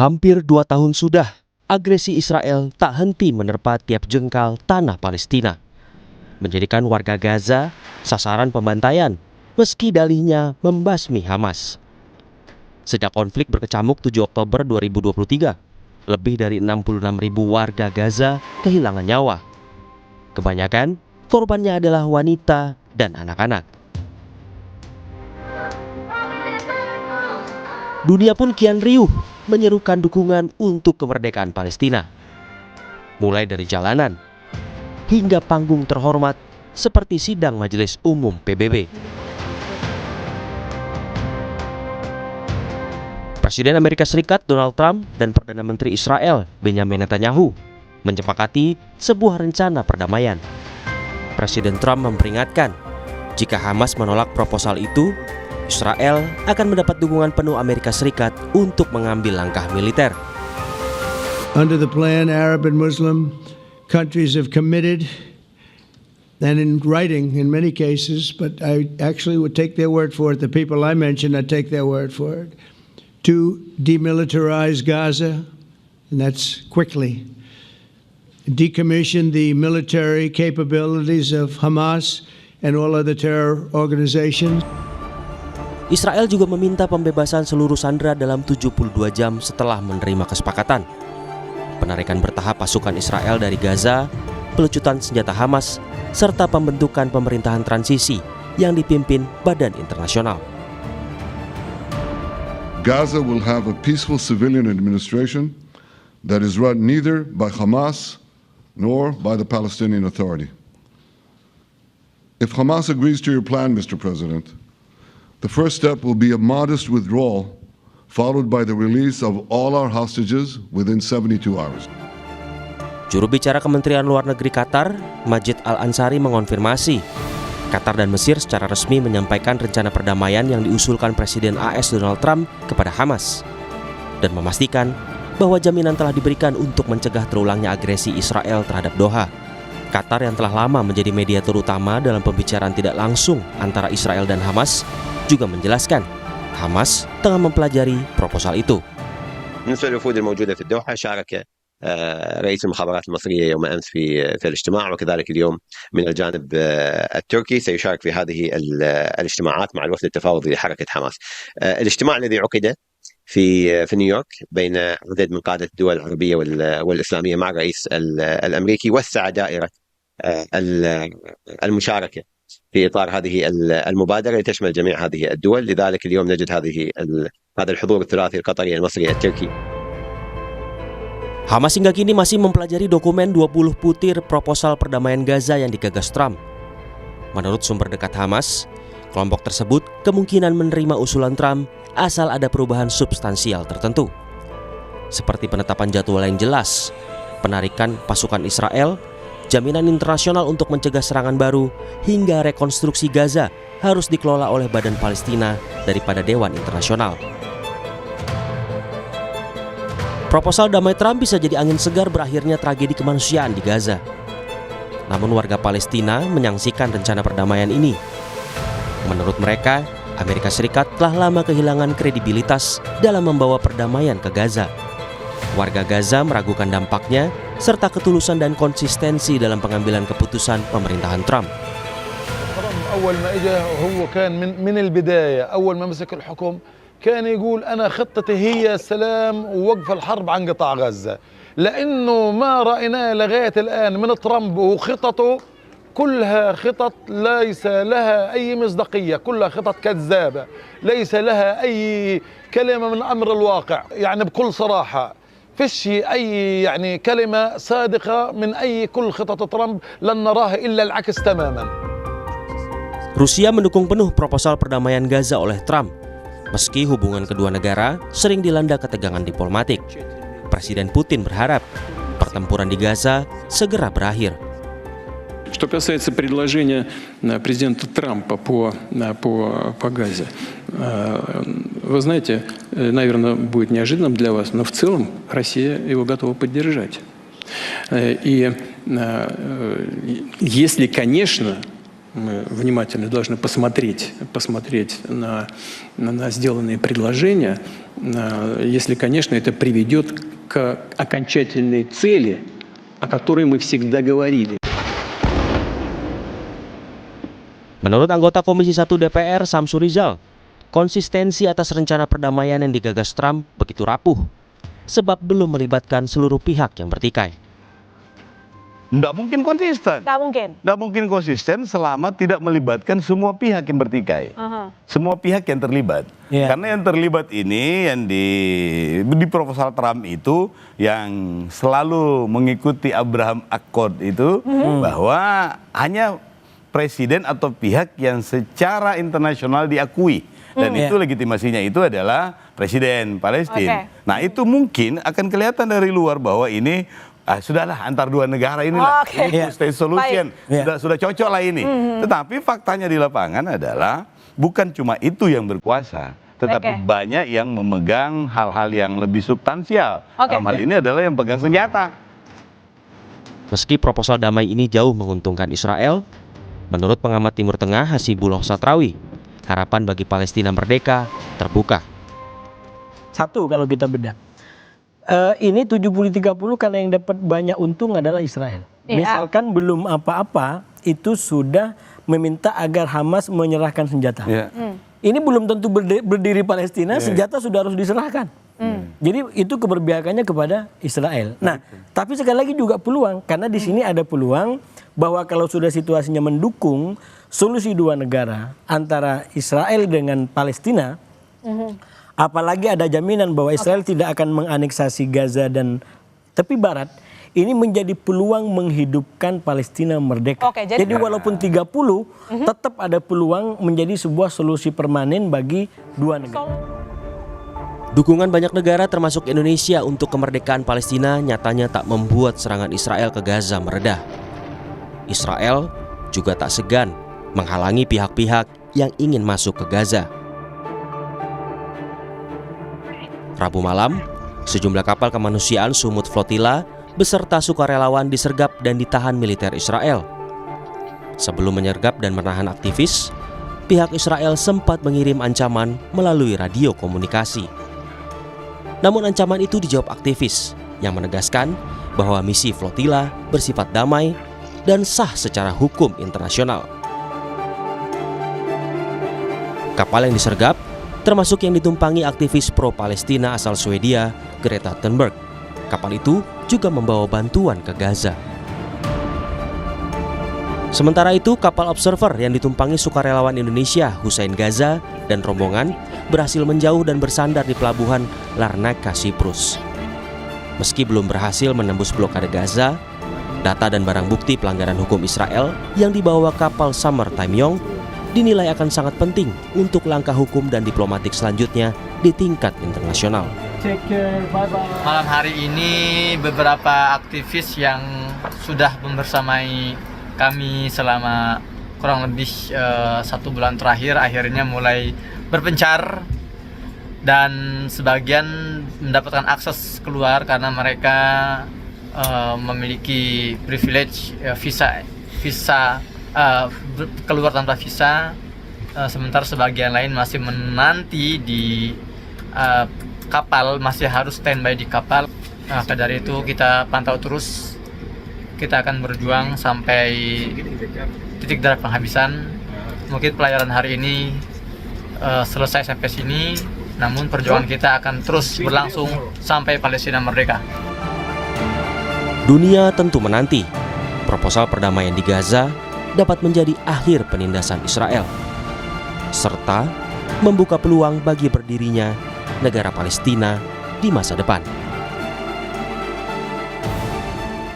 Hampir 2 tahun sudah, agresi Israel tak henti menerpa tiap jengkal tanah Palestina, menjadikan warga Gaza sasaran pembantaian, meski dalihnya membasmi Hamas. Sejak konflik berkecamuk 7 Oktober 2023, lebih dari 66.000 warga Gaza kehilangan nyawa. Kebanyakan korbannya adalah wanita dan anak-anak. Dunia pun kian riuh menyerukan dukungan untuk kemerdekaan Palestina. Mulai dari jalanan hingga panggung terhormat seperti sidang Majelis Umum PBB. Presiden Amerika Serikat Donald Trump dan Perdana Menteri Israel Benjamin Netanyahu menyepakati sebuah rencana perdamaian. Presiden Trump memperingatkan, jika Hamas menolak proposal itu, Israel akan mendapat dukungan penuh Amerika Serikat untuk mengambil langkah militer. Under the plan, Arab and Muslim countries have committed, and in writing in many cases, but I actually would take their word for it, the people I mentioned, I'd take their word for it, to demilitarize Gaza, and that's quickly. Decommission the military capabilities of Hamas and all other terror organizations. Israel juga meminta pembebasan seluruh sandera dalam 72 jam setelah menerima kesepakatan. Penarikan bertahap pasukan Israel dari Gaza, pelucutan senjata Hamas, serta pembentukan pemerintahan transisi yang dipimpin Badan Internasional. Gaza will have a peaceful civilian administration that is run neither by Hamas nor by the Palestinian Authority. If Hamas agrees to your plan, Mr. President, the first step will be a modest withdrawal, followed by the release of all our hostages within 72 hours. Juru bicara Kementerian Luar Negeri Qatar, Majid Al-Ansari mengonfirmasi, Qatar dan Mesir secara resmi menyampaikan rencana perdamaian yang diusulkan Presiden AS Donald Trump kepada Hamas, dan memastikan bahwa jaminan telah diberikan untuk mencegah terulangnya agresi Israel terhadap Doha. Qatar yang telah lama menjadi mediator utama dalam pembicaraan tidak langsung antara Israel dan Hamas juga menjelaskan Hamas tengah mempelajari proposal itu. بالنسبة للوفود الموجودة في الدوحة شارك رئيس المخابرات المصرية يوم أمس في الاجتماع، وكذلك اليوم من الجانب التركي سيشارك في هذه الاجتماعات مع الوفد التفاوضي لحركة حماس. الاجتماع الذي عقد في نيويورك بين عدد من قادة الدول العربية والإسلامية مع الرئيس الأمريكي وسع دائرة المشاركة في إطار هذه المبادرة لتشمل جميع هذه الدول. لذلك اليوم نجد هذا الحضور الثلاثي القطري المصري التركي. Hamas hingga kini masih mempelajari dokumen 20 butir proposal perdamaian Gaza yang digagas Trump. Menurut sumber dekat Hamas, kelompok tersebut kemungkinan menerima usulan Trump asal ada perubahan substansial tertentu, seperti penetapan jadwal yang jelas, penarikan pasukan Israel, jaminan internasional untuk mencegah serangan baru, hingga rekonstruksi Gaza harus dikelola oleh Badan Palestina daripada Dewan Internasional. Proposal damai Trump bisa jadi angin segar berakhirnya tragedi kemanusiaan di Gaza. Namun warga Palestina menyaksikan rencana perdamaian ini. Menurut mereka, Amerika Serikat telah lama kehilangan kredibilitas dalam membawa perdamaian ke Gaza. Warga Gaza meragukan dampaknya serta ketulusan dan konsistensi dalam pengambilan keputusan pemerintahan Trump. أول ما إجا هو كان من البداية أول ما مسك الحكم كان يقول أنا خطتي هي السلام ووقف الحرب عن قطاع غزة، لأنه ما رأيناه لغاية الآن من ترامب وخططه كلها خطط ليس لها أي مصداقية، كلها خطط كذابة، ليس لها أي كلمة من أمر الواقع. يعني بكل صراحة فيش أي يعني كلمة صادقة من أي كل خطط ترامب، لن نراها إلا العكس تماما. Rusia mendukung penuh proposal perdamaian Gaza oleh Trump, meski hubungan kedua negara sering dilanda ketegangan diplomatik. Presiden Putin berharap pertempuran di Gaza segera berakhir. Что касается предложения президента Трампа по Газе, вы знаете, наверное, будет неожиданным для вас, но в целом Россия его готова поддержать. И если, конечно, мы внимательно должны посмотреть на сделанные предложения, если, конечно, это приведет к окончательной цели, о которой мы всегда говорили. Menurut anggota Komisi 1 DPR Samsu Rizal, konsistensi atas rencana perdamaian yang digagas Trump begitu rapuh, sebab belum melibatkan seluruh pihak yang bertikai. Nggak mungkin konsisten. Nggak mungkin konsisten selama tidak melibatkan semua pihak yang bertikai. Semua pihak yang terlibat. Karena yang terlibat ini yang di proposal Trump itu yang selalu mengikuti Abraham Accord itu bahwa hanya presiden atau pihak yang secara internasional diakui. Dan itu legitimasinya itu adalah presiden Palestina. Nah itu mungkin akan kelihatan dari luar bahwa ini sudahlah antar dua negara inilah state solution, sudah cocok lah ini. Tetapi faktanya di lapangan adalah bukan cuma itu yang berkuasa, tetapi banyak yang memegang hal-hal yang lebih substansial. Dalam hal ini adalah yang pegang senjata. Meski proposal damai ini jauh menguntungkan Israel, menurut pengamat Timur Tengah Hasibullah Satrawi, harapan bagi Palestina merdeka terbuka. Satu, kalau kita bedah, ini 70-30 karena yang dapat banyak untung adalah Israel. Misalkan belum apa-apa itu sudah meminta agar Hamas menyerahkan senjata. Ini belum tentu berdiri Palestina, senjata sudah harus diserahkan. Jadi itu keberpihakannya kepada Israel. Nah, tapi sekali lagi juga peluang, karena di sini ada peluang bahwa kalau sudah situasinya mendukung solusi dua negara antara Israel dengan Palestina, apalagi ada jaminan bahwa Israel tidak akan menganeksasi Gaza dan tepi barat, ini menjadi peluang menghidupkan Palestina merdeka. Jadi walaupun 30, tetap ada peluang menjadi sebuah solusi permanen bagi dua negara. Dukungan banyak negara termasuk Indonesia untuk kemerdekaan Palestina nyatanya tak membuat serangan Israel ke Gaza meredah. Israel juga tak segan menghalangi pihak-pihak yang ingin masuk ke Gaza. Rabu malam, sejumlah kapal kemanusiaan Sumut Flotilla beserta sukarelawan disergap dan ditahan militer Israel. Sebelum menyergap dan menahan aktivis, pihak Israel sempat mengirim ancaman melalui radio komunikasi. Namun ancaman itu dijawab aktivis yang menegaskan bahwa misi Flotilla bersifat damai dan sah secara hukum internasional. Kapal yang disergap termasuk yang ditumpangi aktivis pro-Palestina asal Swedia, Greta Thunberg. Kapal itu juga membawa bantuan ke Gaza. Sementara itu, kapal Observer yang ditumpangi sukarelawan Indonesia, Hussein Gaza, dan rombongan berhasil menjauh dan bersandar di pelabuhan Larnaca, Siprus. Meski belum berhasil menembus blokade Gaza, data dan barang bukti pelanggaran hukum Israel yang dibawa kapal Summertime Young dinilai akan sangat penting untuk langkah hukum dan diplomatik selanjutnya di tingkat internasional. Malam hari ini beberapa aktivis yang sudah membersamai kami selama kurang lebih 1 bulan terakhir akhirnya mulai berpencar dan sebagian mendapatkan akses keluar karena mereka memiliki privilege visa keluar tanpa visa, sementara sebagian lain masih menanti di kapal, masih harus standby di kapal. Maka dari itu kita pantau terus. Kita akan berjuang sampai titik darah penghabisan. Mungkin pelayaran hari ini selesai sampai sini, namun perjuangan kita akan terus berlangsung sampai Palestina merdeka. Dunia tentu menanti proposal perdamaian di Gaza dapat menjadi akhir penindasan Israel, serta membuka peluang bagi berdirinya negara Palestina di masa depan.